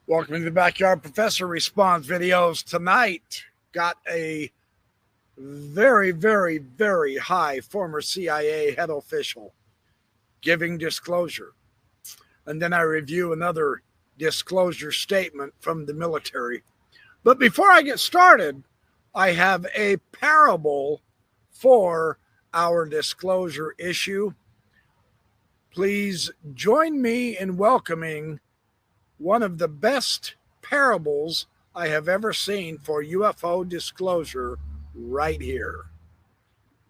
Welcome to the Backyard Professor Response videos. Tonight, got a very, very, very high former CIA head official giving disclosure. And then I review another disclosure statement from the military. But before I get started, I have a parable for our disclosure issue. Please join me in welcoming one of the best parables I have ever seen for UFO disclosure right here.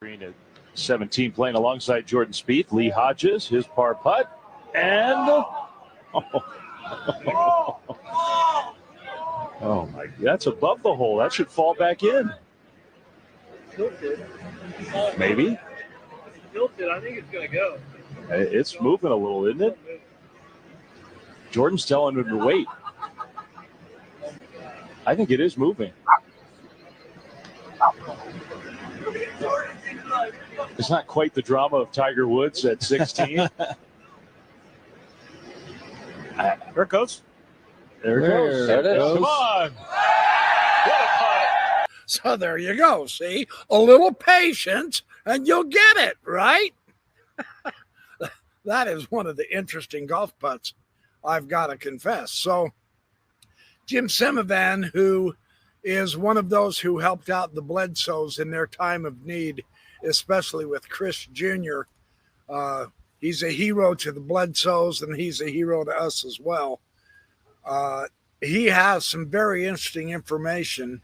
Green at 17 playing alongside Jordan Spieth. Lee Hodges, his par putt. And oh my, that's above the hole. That should fall back in. Tilted. Maybe. Tilted. I think it's going to go. It's moving a little, isn't it? Jordan's telling him to wait. I think it is moving. It's not quite the drama of Tiger Woods at 16. There it goes. There it goes. There it is. Come on. What a putt. So there you go. See, a little patience and you'll get it, right? That is one of the interesting golf putts, I've got to confess. So Jim Semivan, who is one of those who helped out the Bledsoes in their time of need, especially with Chris Jr., he's a hero to the Bledsoes, and he's a hero to us as well. He has some very interesting information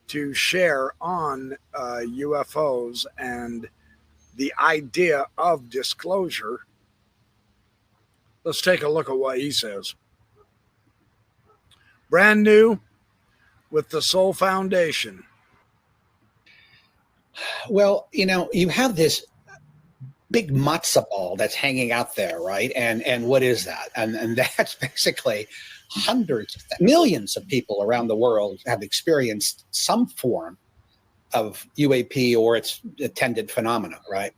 to share on UFOs and the idea of disclosure. Let's take a look at what he says. Brand new with the Soul Foundation. Well, you have this big matzo ball that's hanging out there, right? And what is that? And that's basically millions of people around the world have experienced some form of UAP or its attendant phenomena, right?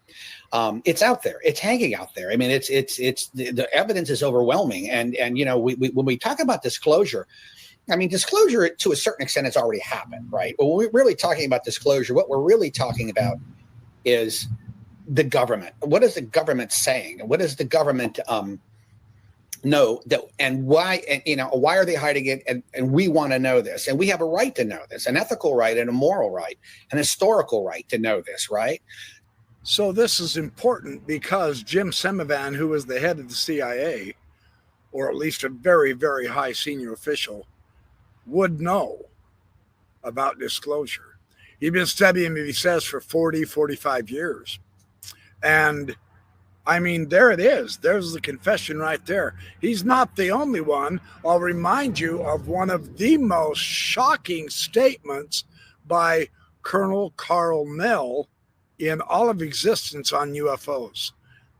It's out there. It's hanging out there. I mean, it's the evidence is overwhelming. And when we talk about disclosure, I mean, disclosure to a certain extent has already happened, right? But when we're really talking about disclosure, what we're really talking about is the government. What is the government saying? What does the government know that, and why? And why are they hiding it? And we want to know this, and we have a right to know this, an ethical right, and a moral right, an historical right to know this, right? So this is important because Jim Semivan, who was the head of the CIA, or at least a very, very high senior official, would know about disclosure. He'd been studying it, he says, for 40, 45 years. And I mean, there it is. There's the confession right there. He's not the only one. I'll remind you of one of the most shocking statements by Colonel Carl Nell in all of existence on UFOs.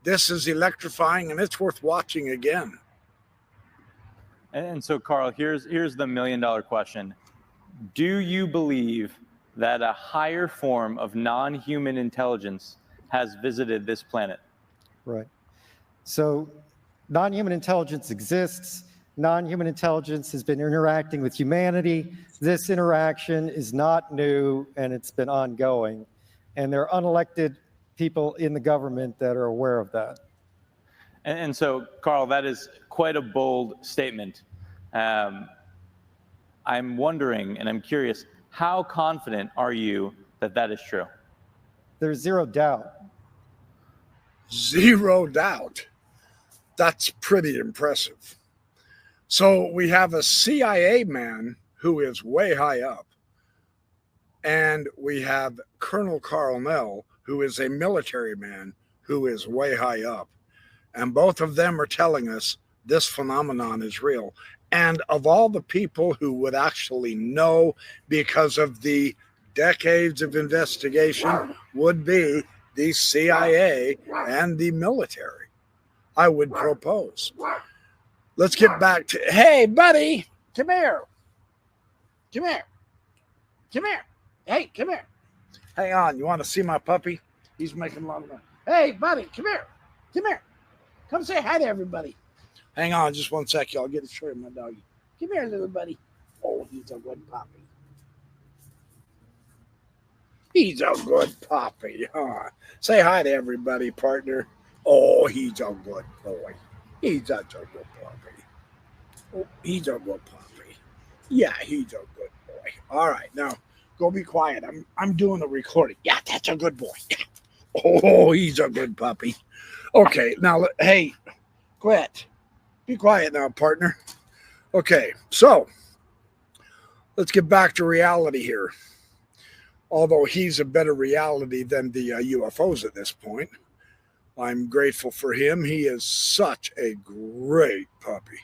This is electrifying, and it's worth watching again. And so, Carl, here's the $1 million question. Do you believe that a higher form of non-human intelligence has visited this planet? Right. So non-human intelligence exists. Non-human intelligence has been interacting with humanity. This interaction is not new, and it's been ongoing. And there are unelected people in the government that are aware of that. And so, Carl, that is quite a bold statement. I'm wondering, and I'm curious, how confident are you that that is true? There's zero doubt. Zero doubt. That's pretty impressive. So we have a CIA man who is way high up, and we have Colonel Carl Nell, who is a military man who is way high up. And both of them are telling us this phenomenon is real. And of all the people who would actually know because of the decades of investigation would be the CIA and the military, I would propose. Let's get back to, hey, buddy, come here. Come here. Come here. Hey, come here. Hang on. You want to see my puppy? He's making a lot of noise. Hey, buddy, come here. Come here. Come say hi to everybody. Hang on just one sec, y'all. Get a show you my doggy. Come here, little buddy. Oh, he's a good puppy. He's a good puppy, huh? Say hi to everybody, partner. Oh, he's a good boy. He's such a good puppy. Oh, he's a good puppy. Yeah, he's a good boy. All right, now go be quiet. I'm doing a recording. Yeah, that's a good boy. Oh, he's a good puppy. Okay, now hey, quit. Be quiet now, partner. Okay, so let's get back to reality here. Although he's a better reality than the UFOs at this point. I'm grateful for him. He is such a great puppy.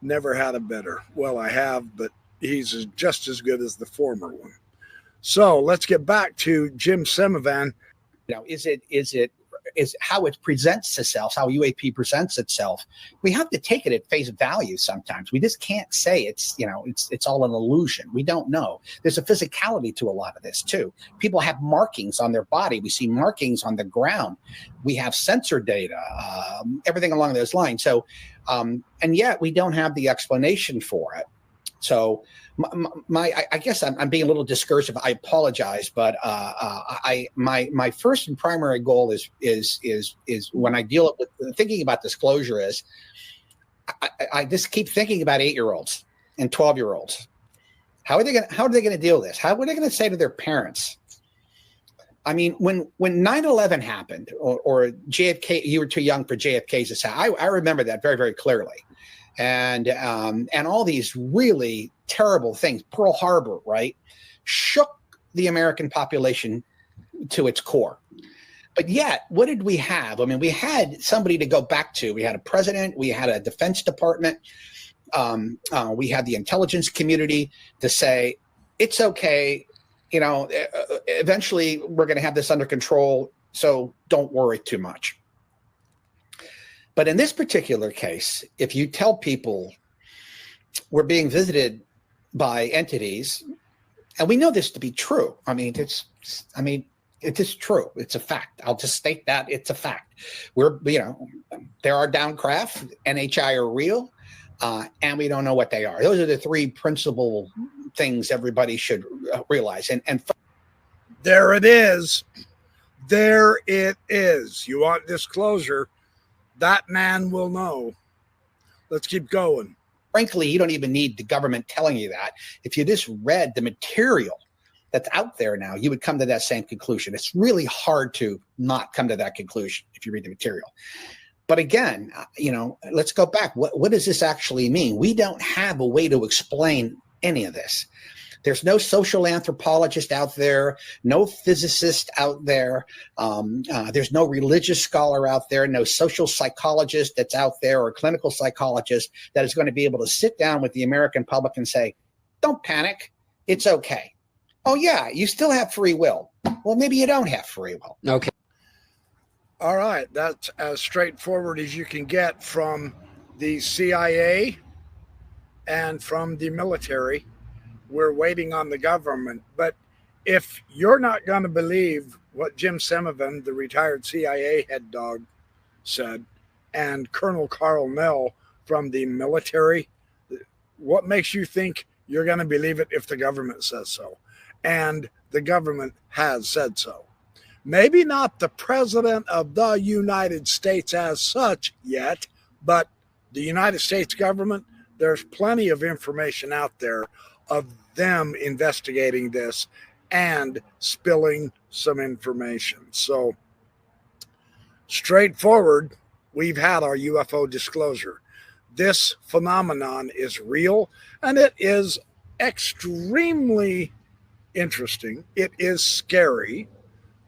Never had a better. Well, I have, but he's just as good as the former one. So let's get back to Jim Semivan. Is how it presents itself, how UAP presents itself. We have to take it at face value sometimes. We just can't say it's all an illusion. We don't know. There's a physicality to a lot of this too. People have markings on their body. We see markings on the ground. We have sensor data, everything along those lines. So, and yet we don't have the explanation for it. So I guess I'm being a little discursive. I apologize, but my first and primary goal is when I deal with thinking about disclosure is I just keep thinking about 8-year-olds and 12-year-olds. How are they going to deal with this? How are they going to say to their parents? I mean, when 9/11 happened or JFK, you were too young for JFK's assassination. I remember that very, very clearly. And all these really terrible things, Pearl Harbor, right, shook the American population to its core. But yet, what did we have? I mean, we had somebody to go back to. We had a president. We had a Defense Department. We had the intelligence community to say, it's okay. Eventually, we're going to have this under control. So don't worry too much. But in this particular case, if you tell people we're being visited by entities, and we know this to be true. It is true. It's a fact. I'll just state that it's a fact. There are downcraft, NHI are real, and we don't know what they are. Those are the three principal things everybody should realize. And there it is. There it is. You want disclosure? That man will know. Let's keep going. Frankly, you don't even need the government telling you that. If you just read the material that's out there now, you would come to that same conclusion. It's really hard to not come to that conclusion if you read the material. But again, let's go back. What does this actually mean? We don't have a way to explain any of this. There's no social anthropologist out there, no physicist out there. There's no religious scholar out there, no social psychologist that's out there or clinical psychologist that is going to be able to sit down with the American public and say, don't panic. It's okay. Oh, yeah, you still have free will. Well, maybe you don't have free will. Okay. All right. That's as straightforward as you can get from the CIA and from the military. We're waiting on the government. But if you're not going to believe what Jim Semivan, the retired CIA head dog, said, and Colonel Carl Nell from the military, what makes you think you're going to believe it if the government says so? And the government has said so. Maybe not the president of the United States as such yet, but the United States government, there's plenty of information out there of them investigating this and spilling some information. So straightforward, we've had our UFO disclosure. This phenomenon is real and it is extremely interesting. It is scary.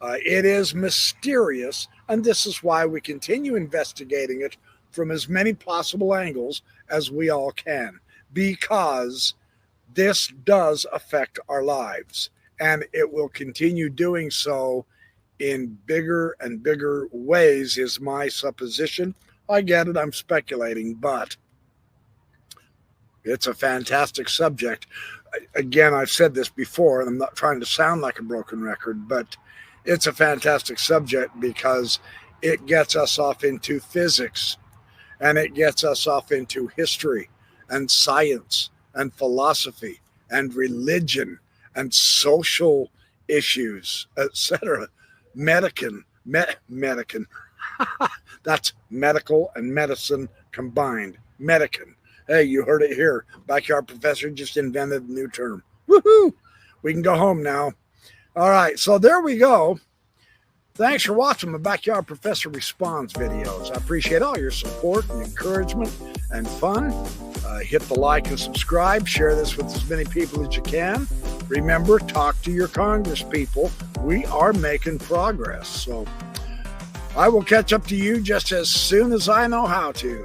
It is mysterious. And this is why we continue investigating it from as many possible angles as we all can, because this does affect our lives, and it will continue doing so in bigger and bigger ways, is my supposition. I get it, I'm speculating, but it's a fantastic subject. Again, I've said this before, and I'm not trying to sound like a broken record, but it's a fantastic subject because it gets us off into physics, and it gets us off into history, and science and philosophy and religion and social issues, etc. Medican. That's medical and medicine combined. Medican. Hey, you heard it here. Backyard Professor just invented a new term. Woohoo! We can go home now. All right, so there we go. Thanks for watching my Backyard Professor Responds videos. I appreciate all your support and encouragement and fun. Hit the like and subscribe. Share this with as many people as you can. Remember, talk to your Congress people. We are making progress. So I will catch up to you just as soon as I know how to.